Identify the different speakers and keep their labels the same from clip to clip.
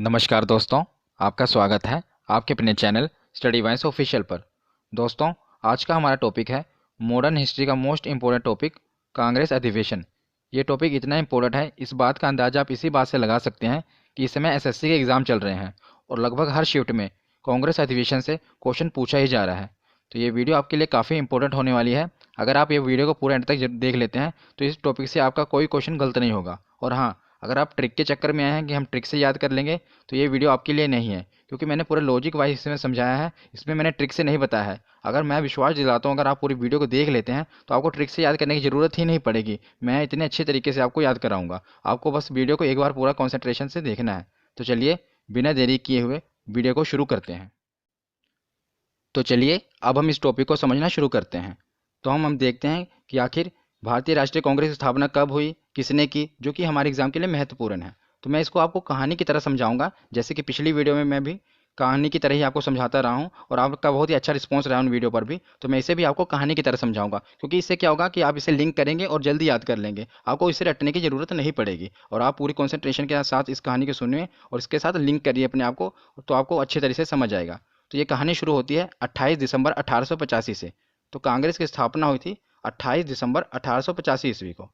Speaker 1: नमस्कार दोस्तों, आपका स्वागत है आपके अपने चैनल स्टडी वाइस ऑफिशियल पर। दोस्तों, आज का हमारा टॉपिक है मॉडर्न हिस्ट्री का मोस्ट इम्पोर्टेंट टॉपिक, कांग्रेस अधिवेशन। ये टॉपिक इतना इम्पोर्टेंट है, इस बात का अंदाज़ा आप इसी बात से लगा सकते हैं कि इस समय एसएससी के एग्ज़ाम चल रहे हैं और लगभग हर शिफ्ट में कांग्रेस अधिवेशन से क्वेश्चन पूछा ही जा रहा है। तो ये वीडियो आपके लिए काफ़ी इंपॉर्टेंट होने वाली है। अगर आप ये वीडियो को पूरे एंड तक देख लेते हैं तो इस टॉपिक से आपका कोई क्वेश्चन गलत नहीं होगा। और हाँ, अगर आप ट्रिक के चक्कर में आए हैं कि हम ट्रिक से याद कर लेंगे तो ये वीडियो आपके लिए नहीं है, क्योंकि मैंने पूरे लॉजिक वाइज इसमें समझाया है। इसमें मैंने ट्रिक से नहीं बताया है। अगर मैं विश्वास दिलाता हूँ, अगर आप पूरी वीडियो को देख लेते हैं तो आपको ट्रिक से याद करने की ज़रूरत ही नहीं पड़ेगी। मैं इतने अच्छे तरीके से आपको याद कराऊंगा। आपको बस वीडियो को एक बार पूरा कॉन्सेंट्रेशन से देखना है। तो चलिए, बिना देरी किए हुए वीडियो को शुरू करते हैं। तो चलिए, अब हम इस टॉपिक को समझना शुरू करते हैं। तो हम देखते हैं कि आखिर भारतीय राष्ट्रीय कांग्रेस की स्थापना कब हुई, किसने की, जो कि हमारे एग्जाम के लिए महत्वपूर्ण है। तो मैं इसको आपको कहानी की तरह समझाऊंगा, जैसे कि पिछली वीडियो में मैं भी कहानी की तरह ही आपको समझाता रहा हूँ और आपका बहुत ही अच्छा रिस्पॉन्स रहा उन वीडियो पर भी। तो मैं इसे भी आपको कहानी की तरह समझाऊंगा, क्योंकि इससे क्या होगा कि आप इसे लिंक करेंगे और जल्दी याद कर लेंगे। आपको इसे रटने की ज़रूरत नहीं पड़ेगी और आप पूरी कॉन्सेंट्रेशन के साथ इस कहानी को सुनिए और इसके साथ लिंक करिए अपने आप को, तो आपको अच्छे तरीके से समझ आएगा। तो ये कहानी शुरू होती है 28 दिसंबर 1885 से। तो कांग्रेस की स्थापना हुई थी 28 दिसंबर 1885 ईस्वी को।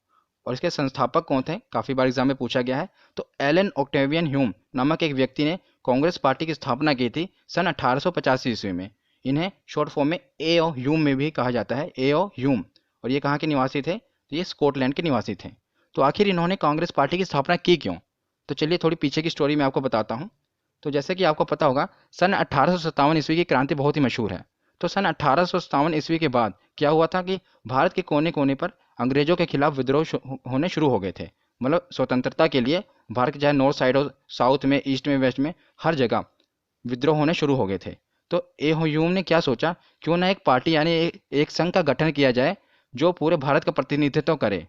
Speaker 1: और इसके संस्थापक कौन थे, काफ़ी बार एग्जाम में पूछा गया है। तो एलन ऑक्टेवियन ह्यूम नामक एक व्यक्ति ने कांग्रेस पार्टी की स्थापना की थी सन 1885 ईस्वी में। इन्हें शॉर्ट फॉर्म में ए ओ ह्यूम में भी कहा जाता है, ए ओ ह्यूम। और ये कहाँ के निवासी थे? तो ये स्कॉटलैंड के निवासी थे। तो आखिर इन्होंने कांग्रेस पार्टी की स्थापना की क्यों? तो चलिए, थोड़ी पीछे की स्टोरी मैं आपको बताता हूँ। तो जैसे कि आपको पता होगा, सन 1857 ईस्वी की क्रांति बहुत ही मशहूर है। तो सन 1857 ईस्वी के बाद क्या हुआ था कि भारत के कोने कोने पर अंग्रेजों के खिलाफ विद्रोह होने शुरू हो गए थे। मतलब स्वतंत्रता के लिए भारत के चाहे नॉर्थ साइड हो, साउथ में, ईस्ट में, वेस्ट में, हर जगह विद्रोह होने शुरू हो गए थे। तो ए ह्यूम ने क्या सोचा, क्यों ना एक पार्टी यानी एक संघ का गठन किया जाए जो पूरे भारत का प्रतिनिधित्व करे,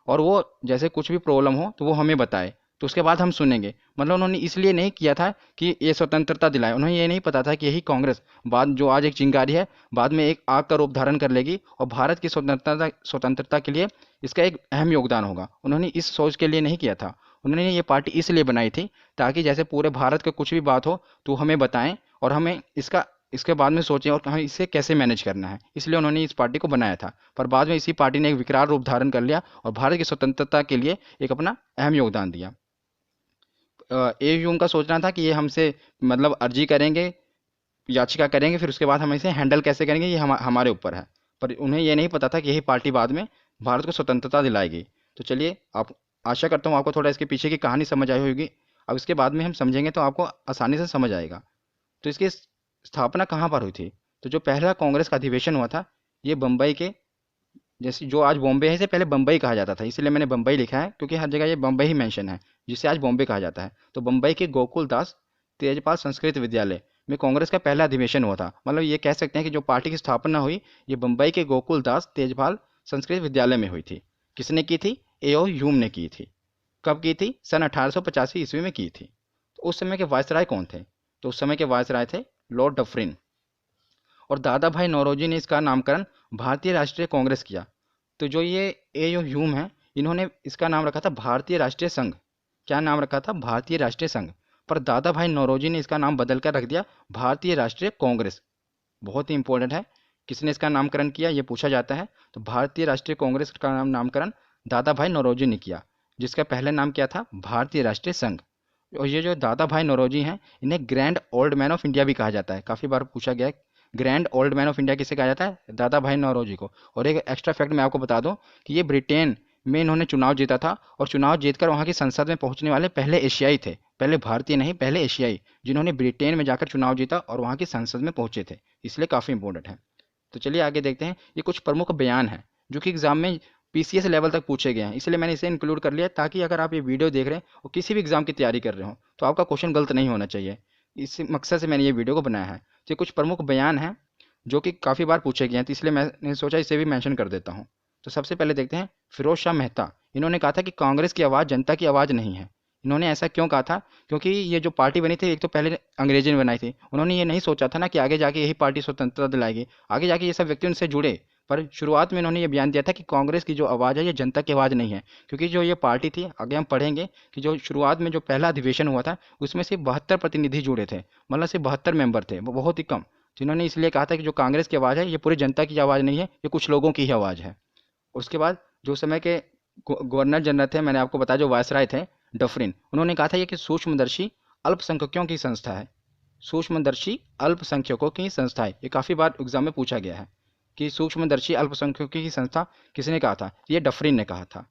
Speaker 1: और वो जैसे कुछ भी प्रॉब्लम हो तो वो हमें बताए, तो उसके बाद हम सुनेंगे। मतलब उन्होंने इसलिए नहीं किया था कि ये स्वतंत्रता दिलाए, उन्हें ये नहीं पता था कि यही कांग्रेस बाद जो आज एक चिंगारी है, बाद में एक आग का रूप धारण कर लेगी और भारत की स्वतंत्रता के लिए इसका एक अहम योगदान होगा। उन्होंने इस सोच के लिए नहीं किया था। उन्होंने ये पार्टी इसलिए बनाई थी ताकि जैसे पूरे भारत का कुछ भी बात हो तो हमें बताएं और हमें इसके बाद में सोचें और हमें इसे कैसे मैनेज करना है। इसलिए उन्होंने इस पार्टी को बनाया था। पर बाद में इसी पार्टी ने एक विकराल रूप धारण कर लिया और भारत की स्वतंत्रता के लिए एक अपना अहम योगदान दिया। ए यूं का सोचना था कि ये हमसे मतलब अर्जी करेंगे, याचिका करेंगे, फिर उसके बाद हम इसे हैंडल कैसे करेंगे ये हमारे ऊपर है। पर उन्हें ये नहीं पता था कि यही पार्टी बाद में भारत को स्वतंत्रता दिलाएगी। तो चलिए, आप आशा करता हूँ आपको थोड़ा इसके पीछे की कहानी समझ आई होगी। अब इसके बाद में हम समझेंगे तो आपको आसानी से समझ आएगा। तो इसकी स्थापना कहाँ पर हुई थी? तो जो पहला कांग्रेस का अधिवेशन हुआ था, ये बम्बई के, जैसे जो आज बॉम्बे है, इसे पहले बम्बई कहा जाता था, इसलिए मैंने बम्बई लिखा है क्योंकि हर जगह ये बम्बई ही मेंशन है, जिसे आज बॉम्बे कहा जाता है। तो बम्बई के गोकुल दास तेजपाल संस्कृत विद्यालय में कांग्रेस का पहला अधिवेशन हुआ था। मतलब ये कह सकते हैं कि जो पार्टी की स्थापना हुई, ये बम्बई के गोकुल दास तेजपाल संस्कृत विद्यालय में हुई थी। किसने की थी? ए.ओ. ह्यूम ने की थी। कब की थी? सन 1885 ईस्वी में की थी। तो उस समय के वायसराय कौन थे? तो उस समय के वायसराय थे लॉर्ड डफरिन। और दादा भाई नौरोजी ने इसका नामकरण भारतीय राष्ट्रीय कांग्रेस किया। तो जो ये ए ह्यूम है, इन्होंने इसका नाम रखा था भारतीय राष्ट्रीय संघ। क्या नाम रखा था? भारतीय राष्ट्रीय संघ। पर दादा भाई नौरोजी ने इसका नाम बदल कर रख दिया भारतीय राष्ट्रीय कांग्रेस। बहुत ही इंपॉर्टेंट है, किसने इसका नामकरण किया ये पूछा जाता है। तो भारतीय राष्ट्रीय कांग्रेस का नामकरण दादा भाई नौरोजी ने किया, जिसका पहले नाम क्या था? भारतीय राष्ट्रीय संघ। और ये जो दादा भाई नौरोजी हैं, इन्हें grand old man of India भी कहा जाता है। काफ़ी बार पूछा गया है, grand old man of India किसे कहा जाता है? दादा भाई नौरोजी को। और एक एक्स्ट्रा फैक्ट मैं आपको बता दूं कि ये ब्रिटेन में इन्होंने चुनाव जीता था और चुनाव जीतकर वहाँ की संसद में पहुंचने वाले पहले एशियाई थे। पहले भारतीय नहीं, पहले एशियाई, जिन्होंने ब्रिटेन में जाकर चुनाव जीता और वहाँ की संसद में पहुंचे थे। इसलिए काफ़ी इंपॉर्टेंट है। तो चलिए आगे देखते हैं। ये कुछ प्रमुख बयान हैं जो कि एग्जाम में पीसीएस लेवल तक पूछे गए हैं, इसलिए मैंने इसे इंक्लूड कर लिया ताकि अगर आप ये वीडियो देख रहे हैं और किसी भी एग्जाम की तैयारी कर रहे हो तो आपका क्वेश्चन गलत नहीं होना चाहिए। इस मकसद से मैंने ये वीडियो को बनाया है। तो ये कुछ प्रमुख बयान हैं जो कि काफ़ी बार पूछे गए हैं, तो इसलिए मैंने सोचा इसे भी मेंशन कर देता हूँ। तो सबसे पहले देखते हैं, फिरोज शाह मेहता। इन्होंने कहा था कि कांग्रेस की आवाज़ जनता की आवाज़ नहीं है। इन्होंने ऐसा क्यों कहा था? क्योंकि ये जो पार्टी बनी थी, एक तो पहले अंग्रेजी ने बनाई थी। उन्होंने ये नहीं सोचा था ना कि आगे जाके यही पार्टी स्वतंत्रता दिलाएगी, आगे जाके ये सब व्यक्ति उनसे जुड़े। पर शुरुआत में इन्होंने ये बयान दिया था कि कांग्रेस की जो आवाज़ है ये जनता की आवाज़ नहीं है, क्योंकि जो ये पार्टी थी, आगे हम पढ़ेंगे कि जो शुरुआत में जो पहला अधिवेशन हुआ था उसमें सिर्फ 72 प्रतिनिधि जुड़े थे, मतलब सिर्फ 72 मेंबर थे, वो बहुत ही कम। जिन्होंने इसलिए कहा था कि जो कांग्रेस की आवाज़ है ये पूरी जनता की आवाज़ नहीं है, ये कुछ लोगों की ही आवाज़ है। उसके बाद जो समय के गवर्नर जनरल थे, मैंने आपको बताया जो वायसराय थे, डफरिन, उन्होंने कहा था ये कि सूक्ष्मदर्शी अल्पसंख्यकों की संस्था है। सूक्ष्मदर्शी अल्पसंख्यकों की संस्था है, ये काफ़ी बार एग्जाम में पूछा गया है कि सूक्ष्मदर्शी अल्पसंख्यकों की संस्था किसने कहा था, ये डफरिन ने कहा था।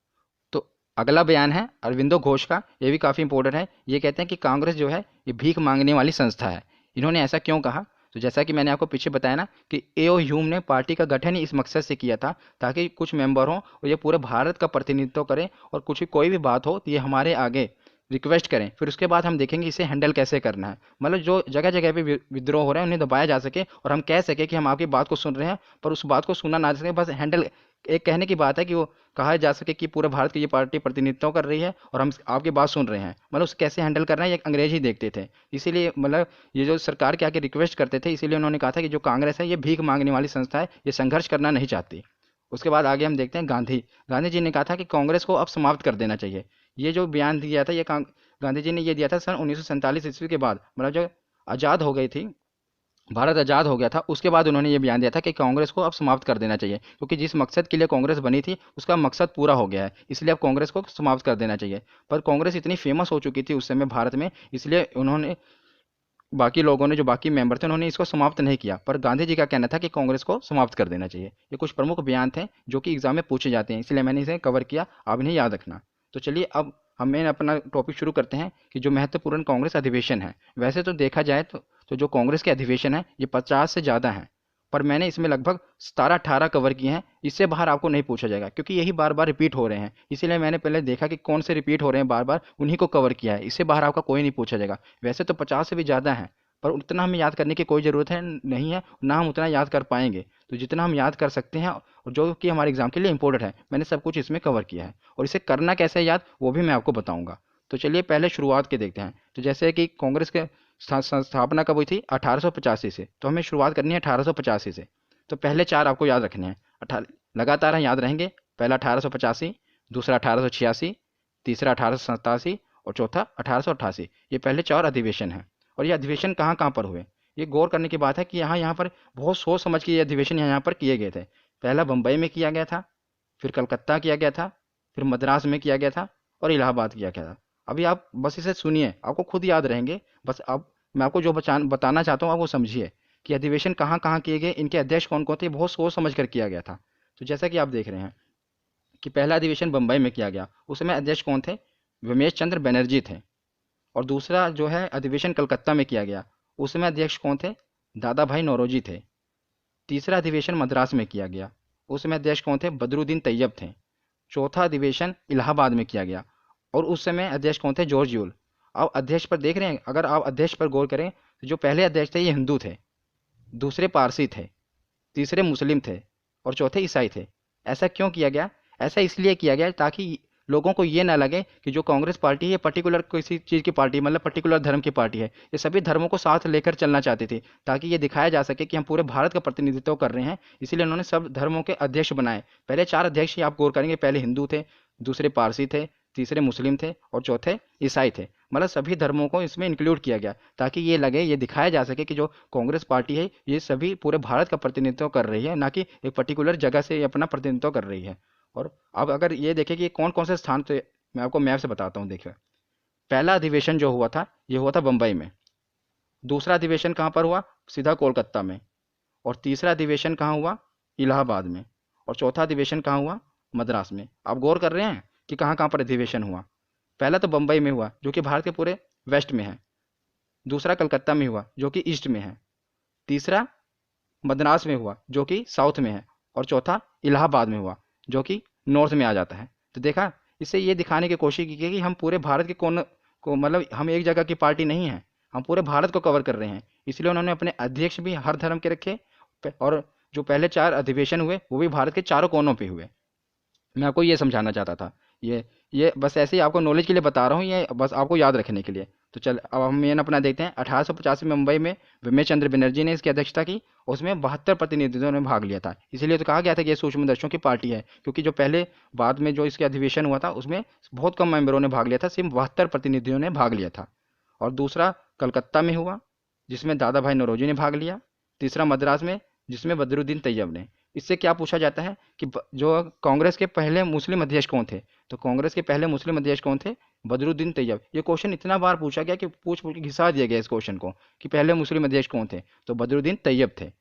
Speaker 1: तो अगला बयान है अरविंदो घोष का, ये भी काफ़ी इंपॉर्टेंट है। ये कहते हैं कि कांग्रेस जो है ये भीख मांगने वाली संस्था है। इन्होंने ऐसा क्यों कहा? तो जैसा कि मैंने आपको पीछे बताया ना कि एओ ह्यूम ने पार्टी का गठन ही इस मकसद से किया था ताकि कुछ मेंबर हों और ये पूरे भारत का प्रतिनिधित्व करें, और कुछ कोई भी बात हो तो ये हमारे आगे रिक्वेस्ट करें, फिर उसके बाद हम देखेंगे इसे हैंडल कैसे करना है। मतलब जो जगह जगह पे विद्रोह हो रहे हैं उन्हें दबाया जा सके और हम कह सके कि हम आपकी बात को सुन रहे हैं, पर उस बात को सुना ना सके, बस हैंडल एक कहने की बात है कि वो कहा जा सके कि पूरे भारत की ये पार्टी प्रतिनिधित्व कर रही है और हम आपकी बात सुन रहे हैं। मतलब उसे कैसे हैंडल करना है ये अंग्रेज ही देखते थे, इसीलिए मतलब ये जो सरकार के आगे रिक्वेस्ट करते थे, इसीलिए उन्होंने कहा था कि जो कांग्रेस है ये भीख मांगने वाली संस्था है, ये संघर्ष करना नहीं चाहती। उसके बाद आगे हम देखते हैं गांधी। गांधी जी ने कहा था कि कांग्रेस को अब समाप्त कर देना चाहिए। ये जो बयान दिया था ये गांधी जी ने ये दिया था सन 1947 ईस्वी के बाद, मतलब जो आज़ाद हो गई थी, भारत आज़ाद हो गया था, उसके बाद उन्होंने ये बयान दिया था कि कांग्रेस को अब समाप्त कर देना चाहिए, क्योंकि जिस मकसद के लिए कांग्रेस बनी थी उसका मकसद पूरा हो गया है, इसलिए अब कांग्रेस को समाप्त कर देना चाहिए। पर कांग्रेस इतनी फेमस हो चुकी थी उस समय भारत में, इसलिए उन्होंने बाकी लोगों ने जो बाकी मेंबर थे उन्होंने इसको समाप्त नहीं किया। पर गांधी जी का कहना था कि कांग्रेस को समाप्त कर देना चाहिए। ये कुछ प्रमुख बयान थे जो कि एग्जाम में पूछे जाते हैं, इसलिए मैंने इसे कवर किया, आप इन्हें याद रखना। तो चलिए अब हमें अपना टॉपिक शुरू करते हैं कि जो महत्वपूर्ण कांग्रेस अधिवेशन है। वैसे तो देखा जाए तो जो कांग्रेस के अधिवेशन है ये 50 से ज़्यादा हैं, पर मैंने इसमें लगभग 17-18 कवर किए हैं। इससे बाहर आपको नहीं पूछा जाएगा, क्योंकि यही बार बार रिपीट हो रहे हैं, इसीलिए मैंने पहले देखा कि कौन से रिपीट हो रहे हैं बार बार, उन्हीं को कवर किया है। इससे बाहर आपका कोई नहीं पूछा जाएगा। वैसे तो 50 से भी ज़्यादा है, पर उतना हमें याद करने की कोई ज़रूरत है नहीं है, ना हम उतना याद कर पाएंगे। तो जितना हम याद कर सकते हैं और जो कि हमारे एग्जाम के लिए इंपॉर्टेंट है, मैंने सब कुछ इसमें कवर किया है, और इसे करना कैसे है याद वो भी मैं आपको बताऊंगा। तो चलिए पहले शुरुआत के देखते हैं। तो जैसे कि कांग्रेस के स्थापना कब हुई थी? 1885 से। तो हमें शुरुआत करनी है 1885 से। तो पहले चार आपको याद रखने हैं, लगातार हम याद रहेंगे। पहला 1885, दूसरा 1886, तीसरा 1887 और चौथा 1888। ये पहले चार अधिवेशन हैं। और ये अधिवेशन कहाँ कहाँ पर हुए, ये गौर करने की बात है कि यहाँ यहाँ पर बहुत सोच समझ के ये अधिवेशन यहाँ यहाँ पर किए गए थे। पहला बम्बई में किया गया था, फिर कलकत्ता किया गया था, फिर मद्रास में किया गया था, और इलाहाबाद किया गया था। अभी आप बस इसे सुनिए, आपको खुद याद रहेंगे। बस अब मैं आपको जो बताना चाहता हूँ आप वो समझिए कि अधिवेशन कहाँ कहाँ किए गए, इनके अध्यक्ष कौन कौन थे, बहुत सोच समझ कर किया गया था। तो जैसा कि आप देख रहे हैं कि पहला अधिवेशन बम्बई में किया गया, उसमें अध्यक्ष कौन थे? रमेश चंद्र बनर्जी थे। और दूसरा जो है अधिवेशन कलकत्ता में किया गया, उसमें अध्यक्ष कौन थे? दादा भाई नौरोजी थे। तीसरा अधिवेशन मद्रास में किया गया, उसमें अध्यक्ष कौन थे? बदरुद्दीन तैयब थे। चौथा अधिवेशन इलाहाबाद में किया गया, और उस समय अध्यक्ष कौन थे? George Yule. अब अध्यक्ष पर देख रहे हैं, अगर आप अध्यक्ष पर गौर करें तो जो पहले अध्यक्ष थे ये हिंदू थे, दूसरे पारसी थे, तीसरे मुस्लिम थे, और चौथे ईसाई थे। ऐसा क्यों किया गया? ऐसा इसलिए किया गया ताकि लोगों को ये ना लगे कि जो कांग्रेस पार्टी है ये पर्टिकुलर किसी चीज़ की पार्टी, मतलब पर्टिकुलर धर्म की पार्टी है। ये सभी धर्मों को साथ लेकर चलना चाहती थी, ताकि ये दिखाया जा सके कि हम पूरे भारत का प्रतिनिधित्व कर रहे हैं। इसीलिए उन्होंने सब धर्मों के अध्यक्ष बनाए। पहले चार अध्यक्ष ही आप गौर करेंगे, पहले हिंदू थे, दूसरे पारसी थे, तीसरे मुस्लिम थे, और चौथे ईसाई थे। मतलब सभी धर्मों को इसमें इंक्लूड किया गया, ताकि ये लगे, ये दिखाया जा सके कि जो कांग्रेस पार्टी है ये सभी पूरे भारत का प्रतिनिधित्व कर रही है, ना कि एक पर्टिकुलर जगह से ये अपना प्रतिनिधित्व कर रही है। और अब अगर ये देखें कि कौन कौन से स्थान थे, मैं आपको मैप से बताता हूँ। देखिए पहला अधिवेशन जो हुआ था ये हुआ था बम्बई में, दूसरा अधिवेशन कहाँ पर हुआ? सीधा कोलकाता में। और तीसरा अधिवेशन कहाँ हुआ? इलाहाबाद में। और चौथा अधिवेशन कहाँ हुआ? मद्रास में। आप गौर कर रहे हैं कि कहाँ कहाँ पर अधिवेशन हुआ? पहला तो बम्बई में हुआ जो कि भारत के पूरे वेस्ट में है, दूसरा कलकत्ता में हुआ जो कि ईस्ट में है, तीसरा मद्रास में हुआ जो कि साउथ में है, और चौथा इलाहाबाद में हुआ जो कि नॉर्थ में आ जाता है। तो देखा, इससे ये दिखाने की कोशिश की गई कि हम पूरे भारत के कोन को, मतलब हम एक जगह की पार्टी नहीं है, हम पूरे भारत को कवर कर रहे हैं। इसलिए उन्होंने अपने अध्यक्ष भी हर धर्म के रखे, और जो पहले चार अधिवेशन हुए वो भी भारत के चारों कोनों पे हुए। मैं आपको ये समझाना चाहता था। ये बस ऐसे ही आपको नॉलेज के लिए बता रहा हूँ, ये बस आपको याद रखने के लिए। तो चल अब हम मेन अपना देखते हैं। 1885 में मुंबई में विमेश चंद्र बनर्जी ने इसकी अध्यक्षता की। उसमें 72 प्रतिनिधियों ने भाग लिया था। इसीलिए तो कहा गया था कि ये सूक्ष्मदर्शियों की पार्टी है, क्योंकि जो पहले बाद में जो इसके अधिवेशन हुआ था उसमें बहुत कम मेंबरों ने भाग लिया था, सिर्फ 72 प्रतिनिधियों ने भाग लिया था। और दूसरा कलकत्ता में हुआ, जिसमें दादा भाई नौरोजी ने भाग लिया। तीसरा मद्रास में, जिसमें बदरुद्दीन तैयब ने। इससे क्या पूछा जाता है कि जो कांग्रेस के पहले मुस्लिम अध्यक्ष कौन थे, तो कांग्रेस के पहले मुस्लिम अध्यक्ष कौन थे? बदरुद्दीन तैयब। ये क्वेश्चन इतना बार पूछा गया कि पूछ पूछ के घिसा दिया गया इस क्वेश्चन को कि पहले मुस्लिम अध्यक्ष कौन थे, तो बदरुद्दीन तैयब थे।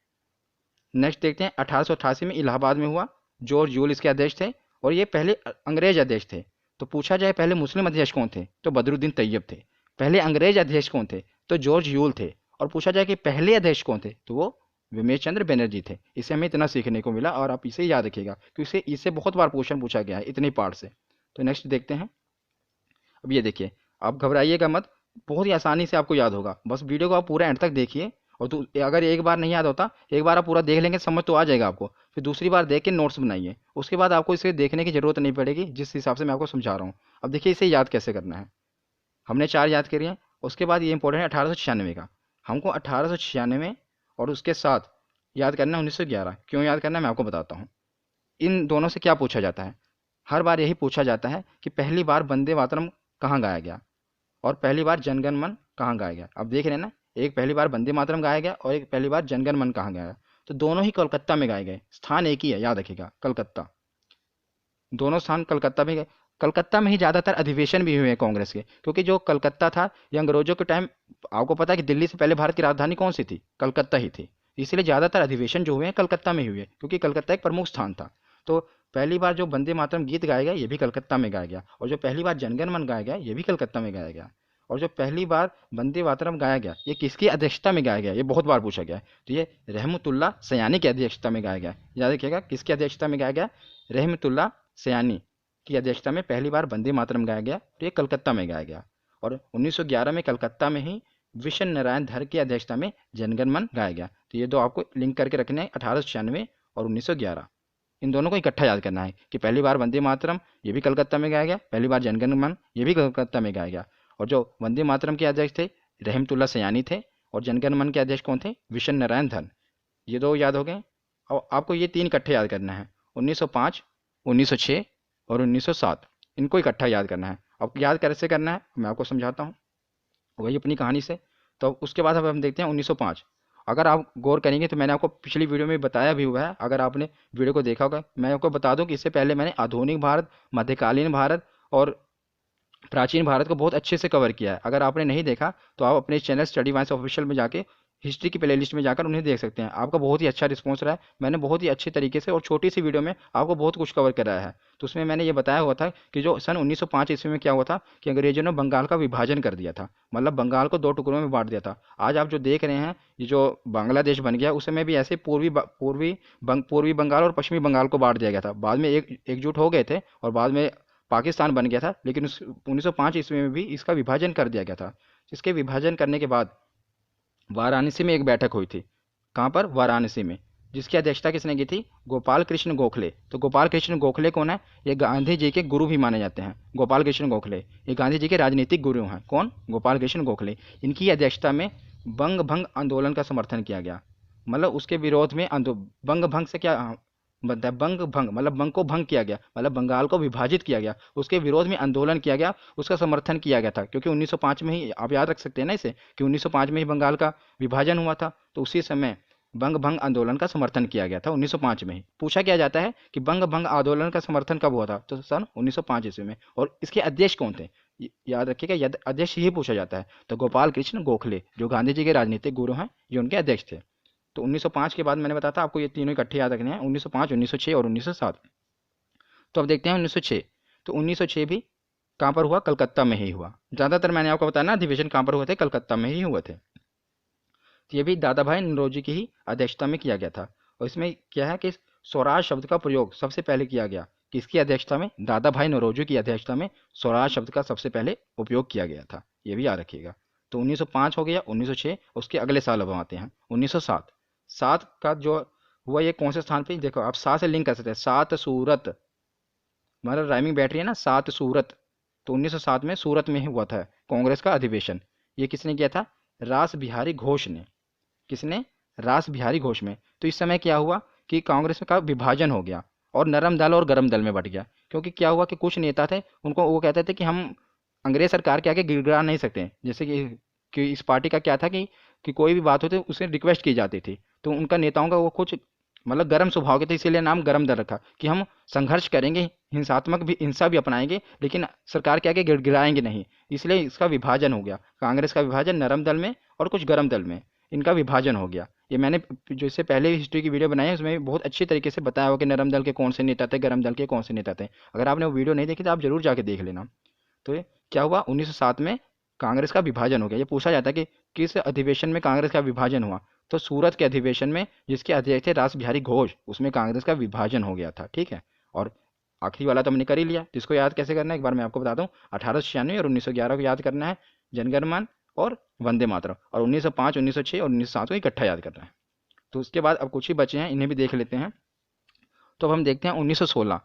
Speaker 1: नेक्स्ट देखते हैं 1888 में इलाहाबाद में हुआ। जॉर्ज यूल इसके अध्यक्ष थे और ये पहले अंग्रेज अध्यक्ष थे। तो पूछा जाए पहले मुस्लिम अध्यक्ष कौन थे, तो बदरुद्दीन तैयब थे। पहले अंग्रेज अध्यक्ष कौन थे, तो जॉर्ज यूल थे। और पूछा जाए कि पहले अध्यक्ष कौन थे, तो वो विमेश चंद्र बनर्जी थे। इससे हमें इतना सीखने को मिला और आप इसे याद रखिएगा क्योंकि इससे बहुत बार क्वेश्चन पूछा गया है इतने पार्ट से। तो नेक्स्ट देखते हैं। अब ये देखिए, आप घबराइएगा मत, बहुत ही आसानी से आपको याद होगा। बस वीडियो को आप पूरा एंड तक देखिए और अगर एक बार नहीं याद होता, एक बार आप पूरा देख लेंगे समझ तो आ जाएगा आपको। फिर दूसरी बार देख के नोट्स बनाइए, उसके बाद आपको इसे देखने की जरूरत नहीं पड़ेगी जिस हिसाब से मैं आपको समझा रहा हूँ। अब देखिए इसे याद कैसे करना है। हमने 4 याद करी हैं। उसके बाद ये इंपॉर्टेंट है 1896 का। हमको 1896 और उसके साथ याद करना है 1911। क्यों याद करना है मैं आपको बताता हूँ। इन दोनों से क्या पूछा जाता है? हर बार यही पूछा जाता है कि पहली बार वंदे मातरम कहाँ गाया गया और पहली बार जनगण मन कहाँ गाया गया। अब देख रहे हैं ना, एक पहली बार वंदे मातरम गाया गया और एक पहली बार जनगण मन कहाँ गाया। तो दोनों ही कोलकाता में गाए गए, स्थान एक ही है, याद रखिएगा, कलकत्ता। दोनों स्थान कलकत्ता में गए। कलकत्ता में ही ज़्यादातर अधिवेशन भी हुए हैं कांग्रेस के, क्योंकि जो कलकत्ता था ये अंग्रेजों के टाइम, आपको पता है कि दिल्ली से पहले भारत की राजधानी कौन सी थी? कलकत्ता ही थी। इसलिए ज़्यादातर अधिवेशन जो हुए हैं कलकत्ता में ही हुए, क्योंकि कलकत्ता एक प्रमुख स्थान था। तो पहली बार जो वंदे मातरम गीत गाया गया ये भी कलकत्ता में गाया गया, और जो पहली बार जनगण मन गाया गया ये भी कलकत्ता में गाया गया। और जो पहली बार वंदे मातरम गाया गया ये किसकी अध्यक्षता में गाया गया, ये बहुत बार पूछा गया है। तो ये रहमतुल्लाह सयानी की अध्यक्षता में गाया गया। याद रखिएगा किसकी अध्यक्षता में गाया गया? रहमतुल्लाह सयानी की अध्यक्षता में पहली बार वंदे मातरम गाया गया। तो ये कलकत्ता में गाया गया। और 1911 में कलकत्ता में ही विश्व नारायण धर की अध्यक्षता में जनगण मन गाया गया। तो ये दो आपको लिंक करके रखने हैं, 1896 और 1911। इन दोनों को इकट्ठा याद करना है कि पहली बार वंदे मातरम ये भी कलकत्ता में गाया गया, पहली बार जनगण मन ये भी कलकत्ता में गाया गया। और जो वंदे मातरम के अध्यक्ष थे रहमतुल्लाह सयानी थे, और जनगण मन के अध्यक्ष कौन थे? विश्व नारायण धन। ये दो याद हो गए। और आपको ये 3 इकट्ठे याद करना है, 1905, 1906 और 1907। इनको इकट्ठा याद करना है। अब याद कैसे करना है मैं आपको समझाता हूँ, वही अपनी कहानी से। तो उसके बाद अब हम देखते हैं 1905। अगर आप गौर करेंगे तो मैंने आपको पिछली वीडियो में बताया भी हुआ है, अगर आपने वीडियो को देखा होगा। मैं आपको बता दूं कि इससे पहले मैंने आधुनिक भारत, मध्यकालीन भारत और प्राचीन भारत को बहुत अच्छे से कवर किया है। अगर आपने नहीं देखा तो आप अपने चैनल स्टडी वाइंस ऑफिशियल में जाके हिस्ट्री की प्लेलिस्ट में जाकर उन्हें देख सकते हैं। आपका बहुत ही अच्छा रिस्पॉन्स रहा है। मैंने बहुत ही अच्छे तरीके से और छोटी सी वीडियो में आपको बहुत कुछ कवर कराया है। तो उसमें मैंने ये बताया हुआ था कि जो सन 1905 ईस्वी में क्या हुआ था कि अंग्रेजों ने बंगाल का विभाजन कर दिया था, मतलब बंगाल को 2 टुकड़ों में बांट दिया था। आज आप जो देख रहे हैं ये जो बांग्लादेश बन गया, उस समय भी ऐसे पूर्वी बंगाल और पश्चिमी बंगाल को बांट दिया गया था। बाद में एकजुट हो गए थे और बाद में पाकिस्तान बन गया था, लेकिन 1905 ईस्वी में भी इसका विभाजन कर दिया गया था। इसके विभाजन करने के बाद वाराणसी में एक बैठक हुई थी। कहाँ पर? वाराणसी में। जिसकी अध्यक्षता किसने की थी? गोपाल कृष्ण गोखले। तो गोपाल कृष्ण गोखले कौन है? ये गांधी जी के गुरु भी माने जाते हैं। गोपाल कृष्ण गोखले ये गांधी जी के राजनीतिक गुरु हैं। कौन? गोपाल कृष्ण गोखले। इनकी अध्यक्षता में बंग भंग आंदोलन का समर्थन किया गया। मतलब उसके विरोध में बंग भंग से क्या बनता है? बंग भंग मतलब बंग को भंग किया गया, मतलब बंगाल को विभाजित किया गया। उसके विरोध में आंदोलन किया गया, उसका समर्थन किया गया था। क्योंकि 1905 में ही, आप याद रख सकते हैं ना इसे, कि 1905 में ही बंगाल का विभाजन हुआ था। तो उसी समय बंग भंग आंदोलन का समर्थन किया गया था 1905 में ही। पूछा क्या जाता है कि बंग भंग आंदोलन का समर्थन कब हुआ था? तो सन 1905 ईस्वी में। और इसके अध्यक्ष कौन थे? याद रखिएगा, अध्यक्ष ही पूछा जाता है। तो गोपाल कृष्ण गोखले जो गांधी जी के राजनीतिक गुरु हैं, ये उनके अध्यक्ष थे। तो 1905 के बाद मैंने बताया था आपको ये तीनों इकट्ठे याद रखने हैं, 1905, 1906 और 1907। तो अब देखते हैं 1906। तो 1906 भी कहाँ पर हुआ? कलकत्ता में ही हुआ। ज़्यादातर मैंने आपको बताया ना अधिवेशन कहाँ पर हुए थे? कलकत्ता में ही हुए थे। तो ये भी दादा भाई नौरोजी की ही अध्यक्षता में किया गया था। और इसमें क्या है कि स्वराज शब्द का प्रयोग सबसे पहले किया गया। किसकी अध्यक्षता में? दादा भाई नौरोजी की अध्यक्षता में स्वराज शब्द का सबसे पहले उपयोग किया गया था। ये भी याद रखिएगा। तो 1905 हो गया, 1906। उसके अगले साल अब आते हैं 1907। 7 का जो हुआ ये कौन से स्थान पे? देखो आप 7 से लिंक कर सकते हैं। 7 सूरत, मतलब राइमिंग बैठ रही है ना, 7 सूरत। तो 1907 में सूरत में ही हुआ था कांग्रेस का अधिवेशन। ये किसने किया था? रास बिहारी घोष ने। किसने? रास बिहारी घोष में। तो इस समय क्या हुआ कि कांग्रेस का विभाजन हो गया और नरम दल और गरम दल में बट गया। क्योंकि क्या हुआ कि कुछ नेता थे, उनको वो कहते थे कि हम अंग्रेज सरकार के आगे गिड़गिड़ा नहीं सकते। जैसे कि इस पार्टी का क्या था कि कोई भी बात होती उसे रिक्वेस्ट की जाती थी। तो उनका नेताओं का वो कुछ मतलब गर्म स्वभाव के थे, इसीलिए नाम गरम दल रखा कि हम संघर्ष करेंगे, हिंसा भी अपनाएंगे, लेकिन सरकार के आगे गिड़गिड़ाएंगे नहीं। इसलिए इसका विभाजन हो गया, कांग्रेस का विभाजन नरम दल में और कुछ गरम दल में, इनका विभाजन हो गया। ये मैंने जो इससे पहले हिस्ट्री की वीडियो बनाई है उसमें बहुत अच्छी तरीके से बताया हुआ कि नरम दल के कौन से नेता थे, गरम दल के कौन से नेता थे। अगर आपने वो वीडियो नहीं देखी तो आप जरूर जाके देख लेना। तो ये क्या हुआ, 1907 में कांग्रेस का विभाजन हो गया। ये पूछा जाता है कि किस अधिवेशन में कांग्रेस का विभाजन हुआ, तो सूरत के अधिवेशन में, जिसके अध्यक्ष थे रास बिहारी घोष, उसमें कांग्रेस का विभाजन हो गया था। ठीक है। और आखिरी वाला तो हमने कर ही लिया, तो इसको याद कैसे करना है एक बार मैं आपको बताता हूँ। 1896 और 1911 को याद करना है, जनगणमन और वंदे मातरम, और 1905, 1906 और 1907 को इकट्ठा याद करना है। तो उसके बाद अब कुछ ही बचे हैं, इन्हें भी देख लेते हैं। तो अब हम देखते हैं 1916,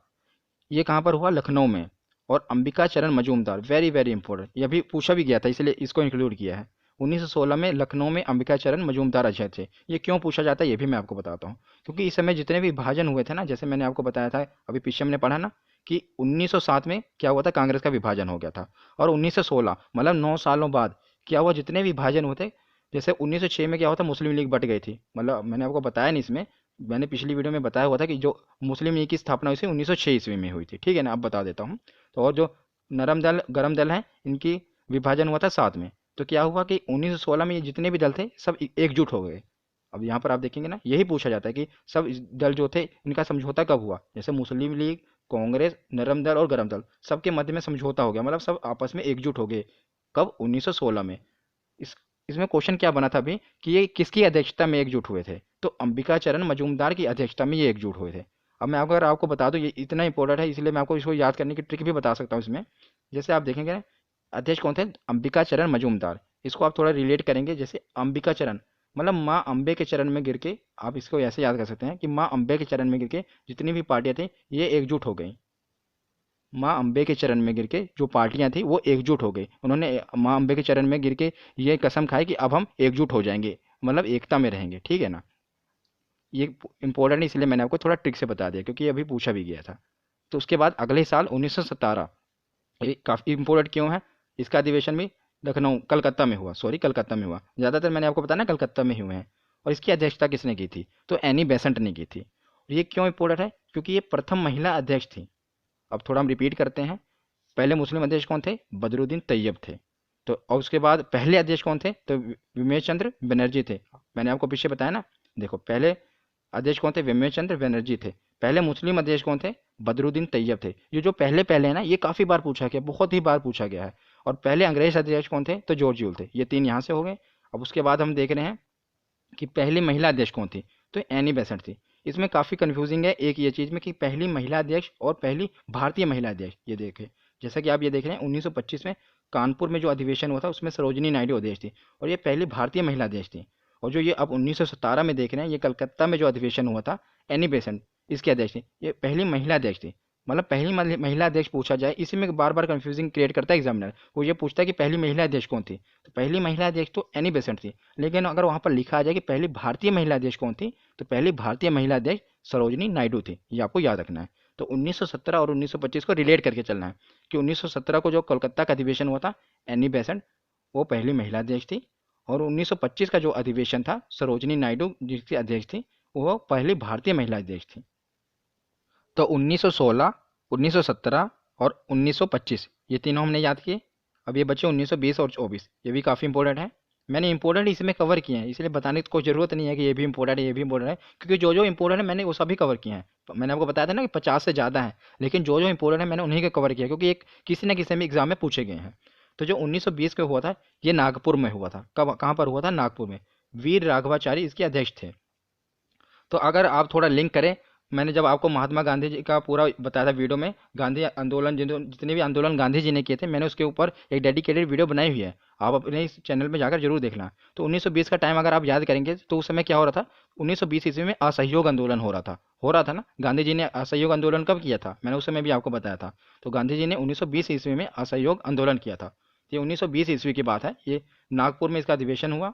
Speaker 1: ये कहाँ पर हुआ? लखनऊ में। और अंबिका चरण मजूमदार, वेरी वेरी इंपॉर्टेंट, ये भी पूछा भी गया था इसलिए इसको इंक्लूड किया है। 1916 में लखनऊ में अंबिका चरण मजूमदार अध्यक्ष थे। ये क्यों पूछा जाता है ये भी मैं आपको बताता हूँ। क्योंकि इस समय जितने भी विभाजन हुए थे ना, जैसे मैंने आपको बताया था अभी पीछे हमने पढ़ा ना कि 1907 में क्या हुआ था, कांग्रेस का विभाजन हो गया था। और 1916 मतलब 9 सालों बाद क्या हुआ, जितने भी विभाजन हुए थे, जैसे 1906 में क्या हुआ था, मुस्लिम लीग बट गई थी। मतलब मैंने आपको बताया नहीं इसमें, मैंने पिछली वीडियो में बताया हुआ था कि जो मुस्लिम लीग की स्थापना हुई थी 1906 ईस्वी में हुई थी। ठीक है ना, अब बता देता हूँ। तो और जो नरम दल गरम दल हैं, इनकी विभाजन हुआ था 7 में। तो क्या हुआ कि 1916 में ये जितने भी दल थे सब एकजुट हो गए। अब यहाँ पर आप देखेंगे ना, यही पूछा जाता है कि सब दल जो थे इनका समझौता कब हुआ। जैसे मुस्लिम लीग, कांग्रेस, नरम दल और गरम दल, सबके मध्य में समझौता हो गया, मतलब सब आपस में एकजुट हो गए। कब? 1916 में। इस इसमें क्वेश्चन क्या बना था अभी कि ये किसकी अध्यक्षता में एकजुट हुए थे, तो अंबिका चरण मजूमदार की अध्यक्षता में ये एकजुट हुए थे। अब मैं अगर आपको बता दूं, ये इतना इंपॉर्टेंट है इसलिए मैं आपको इसको याद करने की ट्रिक भी बता सकता हूँ इसमें। जैसे आप देखेंगे ना, अध्यक्ष कौन थे? अंबिका चरण मजूमदार। इसको आप थोड़ा रिलेट करेंगे, जैसे अंबिका चरण मतलब माँ अम्बे के चरण में गिर के, आप इसको ऐसे याद कर सकते हैं कि माँ अम्बे के चरण में गिर के जितनी भी पार्टियां थी ये एकजुट हो गई। माँ अम्बे के चरण में गिर के जो पार्टियां थी वो एकजुट हो गई। उन्होंने माँ अम्बे के चरण में गिर के ये कसम खाई कि अब हम एकजुट हो जाएंगे, मतलब एकता में रहेंगे। ठीक है ना, ये इंपॉर्टेंट है इसलिए मैंने आपको थोड़ा ट्रिक से बता दिया क्योंकि ये अभी पूछा भी गया था। तो उसके बाद अगले साल 1917, ये काफ़ी इंपॉर्टेंट क्यों है, इसका अधिवेशन भी लखनऊ कलकत्ता में हुआ, सॉरी कलकत्ता में हुआ। ज़्यादातर मैंने आपको बताया ना कलकत्ता में ही हुए हैं। और इसकी अध्यक्षता किसने की थी, तो एनी बेसेंट ने की थी। और ये क्यों इंपॉर्टेंट है, क्योंकि ये प्रथम महिला अध्यक्ष थी। अब थोड़ा हम रिपीट करते हैं। पहले मुस्लिम अध्यक्ष कौन थे? बदरुद्दीन तैयब थे। तो और उसके बाद पहले अध्यक्ष कौन थे? तो विमेश चंद्र बनर्जी थे। मैंने आपको पीछे बताया ना, देखो पहले अध्यक्ष कौन थे? विमेश चंद्र बनर्जी थे। पहले मुस्लिम अध्यक्ष कौन थे? बदरुद्दीन तैयब थे। ये जो पहले पहले है ना, ये काफी बार पूछा गया, बहुत ही बार पूछा गया है। और पहले अंग्रेज अध्यक्ष कौन थे? तो जॉर्ज यूल थे। ये 3 यहाँ से हो गए। अब उसके बाद हम देख रहे हैं कि पहली महिला अध्यक्ष कौन थी, तो एनी बेसेंट थी। इसमें काफ़ी कंफ्यूजिंग है एक ये चीज़ में कि पहली महिला अध्यक्ष और पहली भारतीय महिला अध्यक्ष, ये देखें जैसा कि आप ये देख रहे हैं 1925 में कानपुर में जो अधिवेशन हुआ था उसमें सरोजिनी नायडू अध्यक्ष थी और ये पहली भारतीय महिला अध्यक्ष थी। और जो ये अब 1917 में देख रहे हैं, ये कलकत्ता में जो अधिवेशन हुआ था, एनी बेसेंट इसकी अध्यक्ष थी, ये पहली महिला अध्यक्ष थी। मतलब पहली महिला अध्यक्ष पूछा जाए, इसी में बार बार कंफ्यूजिंग क्रिएट करता है एग्जामिनर। वो ये पूछता है कि पहली महिला अध्यक्ष कौन थी, तो पहली महिला अध्यक्ष तो एनी बेसेंट थी। लेकिन अगर वहाँ पर लिखा आ जाए कि पहली भारतीय महिला अध्यक्ष कौन थी, तो पहली भारतीय महिला अध्यक्ष सरोजिनी नायडू थी। ये आपको याद रखना है। तो 1917 और 1925 को रिलेट करके चलना है कि 1917 को जो कोलकाता का अधिवेशन हुआ था, एनी बेसेंट वो पहली महिला अध्यक्ष थी। और 1925 का जो अधिवेशन था, सरोजिनी नायडू जिसकी अध्यक्ष थी, वो पहली भारतीय महिला अध्यक्ष थी। तो 1916, 1917 और 1925 ये तीनों हमने याद किए। अब ये बचे 1920 और 24, ये भी काफ़ी इंपॉर्टेंट है। मैंने इंपॉर्टेंट इसमें कवर किए हैं, इसलिए बताने की कोई ज़रूरत नहीं है कि ये भी इंपॉर्टेंट है, ये भी इंपॉर्टेंट है, क्योंकि जो जो इंपॉर्टेंट है मैंने वो सभी कवर किए हैं। तो मैंने आपको बताया था ना कि 50 से ज़्यादा है, लेकिन जो जो इंपॉर्टेंट है मैंने उन्हीं के कवर किया, क्योंकि एक किसी न किसी में एग्जाम में पूछे गए हैं। तो जो 1920 का हुआ था, ये नागपुर में हुआ था। कब, कहाँ पर हुआ था? नागपुर में। वीर राघवाचारी इसके अध्यक्ष थे। तो अगर आप थोड़ा लिंक करें, मैंने जब आपको महात्मा गांधी जी का पूरा बताया था वीडियो में, गांधी आंदोलन जितने भी आंदोलन गांधी जी ने किए थे, मैंने उसके ऊपर एक डेडिकेटेड वीडियो बनाई हुई है, आप अपने इस चैनल में जाकर जरूर देखना। तो 1920 का टाइम अगर आप याद करेंगे तो उस समय क्या हो रहा था, 1920 ईस्वी में असहयोग आंदोलन हो रहा था ना। गांधी जी ने असहयोग आंदोलन कब किया था, मैंने उस समय भी आपको बताया था। तो गांधी जी ने 1920 ईस्वी में असहयोग आंदोलन किया था। ये 1920 ईस्वी की बात है। ये नागपुर में इसका अधिवेशन हुआ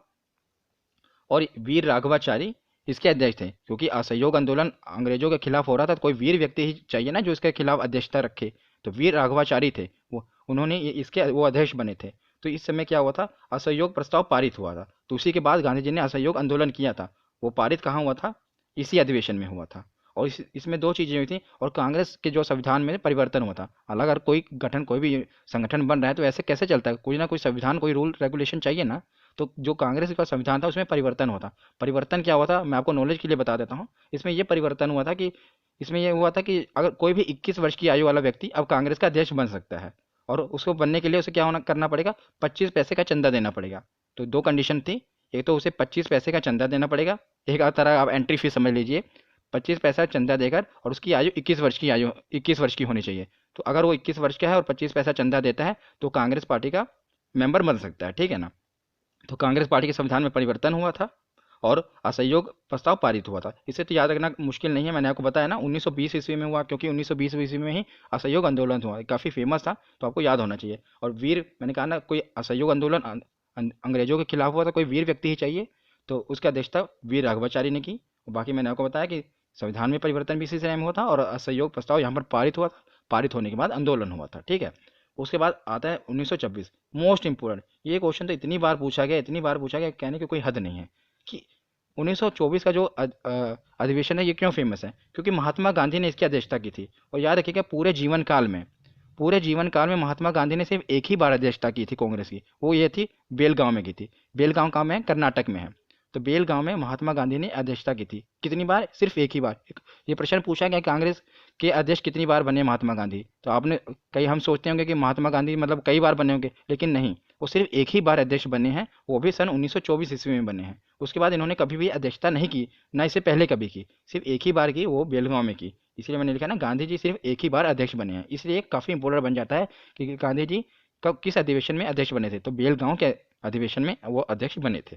Speaker 1: और वीर राघवाचारी इसके अध्यक्ष थे, क्योंकि असहयोग आंदोलन अंग्रेजों के खिलाफ हो रहा था, तो कोई वीर व्यक्ति ही चाहिए ना जो इसके खिलाफ अध्यक्षता रखे। तो वीर राघवाचारी थे वो, उन्होंने इसके वो अध्यक्ष बने थे। तो इस समय क्या हुआ था, असहयोग प्रस्ताव पारित हुआ था। तो उसी के बाद गांधी जी ने असहयोग आंदोलन किया था। वो पारित कहाँ हुआ था, इसी अधिवेशन में हुआ था। और इसमें दो चीजें हुई थी, और कांग्रेस के जो संविधान में परिवर्तन हुआ था। अलग अगर कोई गठन, कोई भी संगठन बन रहा है तो ऐसे कैसे चलता है, कोई ना कोई संविधान, कोई रूल रेगुलेशन चाहिए ना। तो जो कांग्रेस का संविधान था उसमें परिवर्तन हुआ था। परिवर्तन क्या हुआ था, मैं आपको नॉलेज के लिए बता देता हूँ। इसमें यह परिवर्तन हुआ था कि इसमें यह हुआ था कि अगर कोई भी 21 वर्ष की आयु वाला व्यक्ति अब कांग्रेस का अध्यक्ष बन सकता है, और उसको बनने के लिए उसे क्या होना करना पड़ेगा, 25 पैसे का चंदा देना पड़ेगा। तो दो कंडीशन थी, एक तो उसे 25 पैसे का चंदा देना पड़ेगा, एक तरह आप एंट्री फीस समझ लीजिए। 25 पैसा चंदा देकर, और उसकी आयु 21 वर्ष की होनी चाहिए। तो अगर वो 21 वर्ष का है और 25 पैसा चंदा देता है तो कांग्रेस पार्टी का मेंबर बन सकता है, ठीक है ना। तो कांग्रेस पार्टी के संविधान में परिवर्तन हुआ था और असहयोग प्रस्ताव पारित हुआ था। इसे तो याद रखना मुश्किल नहीं है, मैंने आपको बताया ना 1920 ईस्वी में हुआ, क्योंकि 1920 ईस्वी में ही असहयोग आंदोलन हुआ, काफ़ी फेमस था, तो आपको याद होना चाहिए। और वीर, मैंने कहा ना, कोई असहयोग आंदोलन अंग्रेजों के खिलाफ हुआ था, कोई वीर व्यक्ति ही चाहिए। तो उसकी अध्यक्षता वीर राघवाचारी ने की। बाकी मैंने आपको बताया कि संविधान में परिवर्तन भी इसी समय में हुआ था और असहयोग प्रस्ताव यहाँ पर पारित हुआ था। पारित होने के बाद आंदोलन हुआ था, ठीक है। उसके बाद आता है 1926, मोस्ट इंपोर्टेंट। ये क्वेश्चन तो इतनी बार पूछा गया, इतनी बार पूछा गया, कहने की कोई हद नहीं है कि 1924 का जो अधिवेशन है ये क्यों फेमस है, क्योंकि महात्मा गांधी ने इसकी अध्यक्षता की थी। और याद रखिएगा, पूरे जीवन काल में महात्मा गांधी ने सिर्फ एक ही बार अध्यक्षता की थी कांग्रेस की, वो ये थी बेलगांव में की थी। बेलगांव कहाँ में है, कर्नाटक में है। तो बेलगांव में महात्मा गांधी ने अध्यक्षता की थी, कितनी बार, सिर्फ एक ही बार। ये प्रश्न पूछा गया कांग्रेस के अध्यक्ष कितनी बार बने महात्मा गांधी, तो आपने कई, हम सोचते होंगे कि महात्मा गांधी मतलब कई बार बने होंगे, लेकिन नहीं, वो सिर्फ एक ही बार अध्यक्ष बने हैं, वो भी सन 1924 ईस्वी में बने हैं। उसके बाद इन्होंने कभी भी अध्यक्षता नहीं की, ना इससे पहले कभी की, सिर्फ एक ही बार की, वो बेलगांव में की। इसलिए मैंने लिखा ना, गांधी जी सिर्फ एक ही बार अध्यक्ष बने हैं, इसलिए काफ़ी इंपॉर्टेंट बन जाता है कि गांधी जी कब किस अधिवेशन में अध्यक्ष बने थे, तो बेलगांव के अधिवेशन में वो अध्यक्ष बने थे।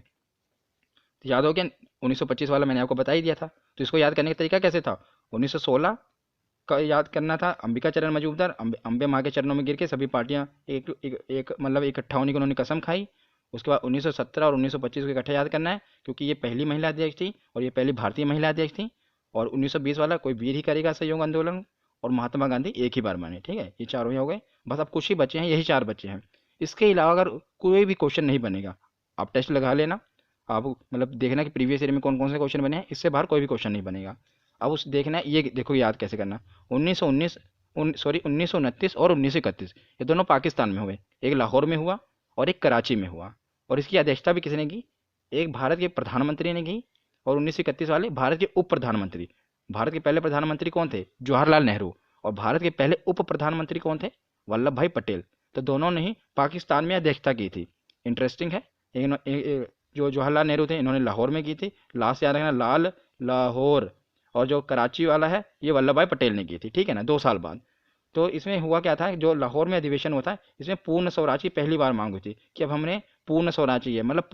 Speaker 1: तो याद हो गया, 1925 वाला मैंने आपको बता ही दिया था। तो इसको याद करने का तरीका कैसे था, 1916 का याद करना था, अंबिका चरण मजूमदार, अंबे माँ के चरणों में गिर के सभी पार्टियां एक मतलब इकट्ठा होने की उन्होंने कसम खाई। उसके बाद 1917 और 1925 को इकट्ठा याद करना है, क्योंकि ये पहली महिला अध्यक्ष थी और ये पहली भारतीय महिला अध्यक्ष थी। और 1920 वाला कोई वीर ही करेगा सहयोग आंदोलन, और महात्मा गांधी एक ही बार माने, ठीक है। ये चारों ही हो गए, बस अब कुछ ही बचे हैं, यही चार बचे हैं। इसके अलावा अगर कोई भी क्वेश्चन नहीं बनेगा, आप टेस्ट लगा लेना, आप मतलब देखना कि प्रीवियस ईयर में कौन कौन से क्वेश्चन बने हैं, इससे बाहर कोई भी क्वेश्चन नहीं बनेगा। अब उस देखना है, ये देखो याद कैसे करना। 1919 1929 और 1931 ये दोनों पाकिस्तान में हुए, एक लाहौर में हुआ और एक कराची में हुआ। और इसकी अध्यक्षता भी किसने की, एक भारत के प्रधानमंत्री ने की, और 1931 वाले भारत के उप प्रधानमंत्री। भारत के पहले प्रधानमंत्री कौन थे, जवाहरलाल नेहरू, और भारत के पहले उप प्रधानमंत्री कौन थे, वल्लभ भाई पटेल। तो दोनों ने ही पाकिस्तान में अध्यक्षता की थी। इंटरेस्टिंग है। जो जवाहरलाल नेहरू थे इन्होंने लाहौर में की थी, लास्ट याद रखना, लाल लाहौर। और जो कराची वाला है ये वल्लभ भाई पटेल ने की थी, ठीक है ना, 2 साल बाद। तो इसमें हुआ क्या था, जो लाहौर में अधिवेशन हुआ था, इसमें पूर्ण स्वराज की पहली बार मांग हुई थी कि अब हमने पूर्ण स्वराज चाहिए, मतलब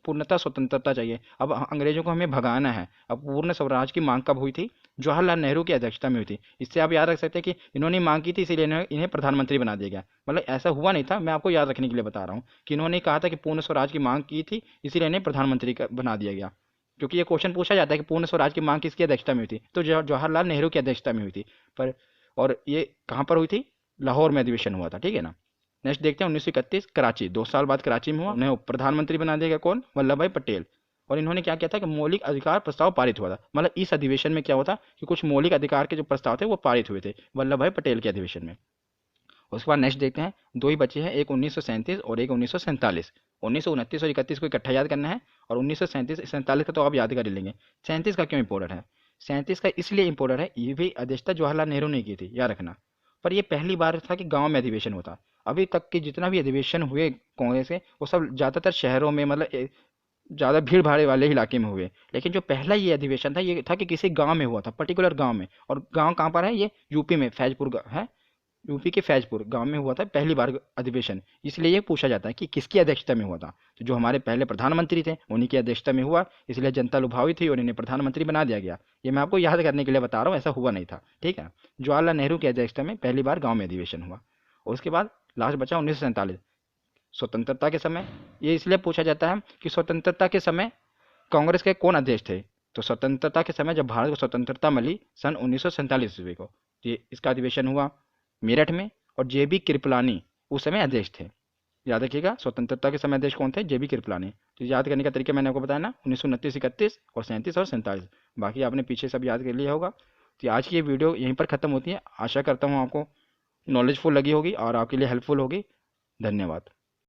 Speaker 1: पूर्णतः स्वतंत्रता चाहिए, अब अंग्रेजों को हमें भगाना है। अब पूर्ण स्वराज की मांग कब हुई थी, जवाहरलाल नेहरू की अध्यक्षता में हुई थी। इससे आप याद रख सकते हैं कि इन्होंने मांग की थी, इसीलिए इन्हें प्रधानमंत्री बना दिया गया। मतलब ऐसा हुआ नहीं था, मैं आपको याद रखने के लिए बता रहा हूँ कि इन्होंने कहा था कि पूर्ण स्वराज की मांग की थी, इसीलिए इन्हें प्रधानमंत्री बना दिया गया। क्योंकि ये क्वेश्चन पूछा जाता है कि पूर्ण स्वराज की मांग किसकी अध्यक्षता में हुई थी, तो जवाहरलाल नेहरू की अध्यक्षता में हुई थी। पर और ये कहाँ पर हुई थी, लाहौर में अधिवेशन हुआ था, ठीक है ना। नेक्स्ट देखते हैं 1931 कराची, 2 साल बाद कराची में हुआ। उन्हें प्रधानमंत्री बना दिया गया, कौन, वल्लभ भाई पटेल। और इन्होंने क्या किया था कि मौलिक अधिकार प्रस्ताव पारित हुआ था। मतलब इस अधिवेशन में क्या हुआ था कि कुछ मौलिक अधिकार के जो प्रस्ताव थे वो पारित हुए थे वल्लभ भाई पटेल के अधिवेशन में। उसके बाद नेक्स्ट देखते हैं, दो ही बचे हैं, एक 1937 और एक 1947। 1929 और 31 को इकट्ठा याद करना है, और 1937 का तो आप याद कर ही लेंगे। 37 का क्यों इंपॉर्टेंट है, 37 का इसलिए इंपॉर्टेंट है, ये भी अध्यक्षता जवाहरलाल नेहरू ने की थी, याद रखना। पर ये पहली बार था कि गांव में अधिवेशन होता। अभी तक के जितना भी अधिवेशन हुए कांग्रेस के, वो सब ज़्यादातर शहरों में, मतलब ज़्यादा भीड़ भाड़ वाले इलाके में हुए। लेकिन जो पहला ये अधिवेशन था, ये था कि किसी गांव में हुआ था, पर्टिकुलर गांव में। और गांव कहाँ पर है, ये यूपी में, फैजपुर है, यूपी के फैजपुर गांव में हुआ था पहली बार अधिवेशन। इसलिए ये पूछा जाता है कि किसकी अध्यक्षता में हुआ था, तो जो हमारे पहले प्रधानमंत्री थे उन्हीं की अध्यक्षता में हुआ, इसलिए जनता लुभावी थी और इन्हें प्रधानमंत्री बना दिया गया। ये मैं आपको याद करने के लिए बता रहा हूँ, ऐसा हुआ नहीं था, ठीक है। जवाहरलाल नेहरू की अध्यक्षता में पहली बार गाँव में अधिवेशन हुआ। और उसके बाद लास्ट बचा 1947। स्वतंत्रता के समय, ये इसलिए पूछा जाता है कि स्वतंत्रता के समय कांग्रेस के कौन अध्यक्ष थे। तो स्वतंत्रता के समय जब भारत को स्वतंत्रता मिली सन 1947 ईस्वी को, ये इसका अधिवेशन हुआ मेरठ में, और JB कृपलानी उस समय अध्यक्ष थे। याद रखिएगा, स्वतंत्रता के समय अध्यक्ष कौन थे? JB कृपलानी। तो याद करने का तरीका मैंने आपको बताया ना, 1929, 31 और 37 और 47। बाकी आपने पीछे सब याद कर लिया होगा। तो आज की ये वीडियो यहीं पर ख़त्म होती है। आशा करता हूँ आपको नॉलेजफुल लगी होगी और आपके लिए हेल्पफुल होगी। धन्यवाद।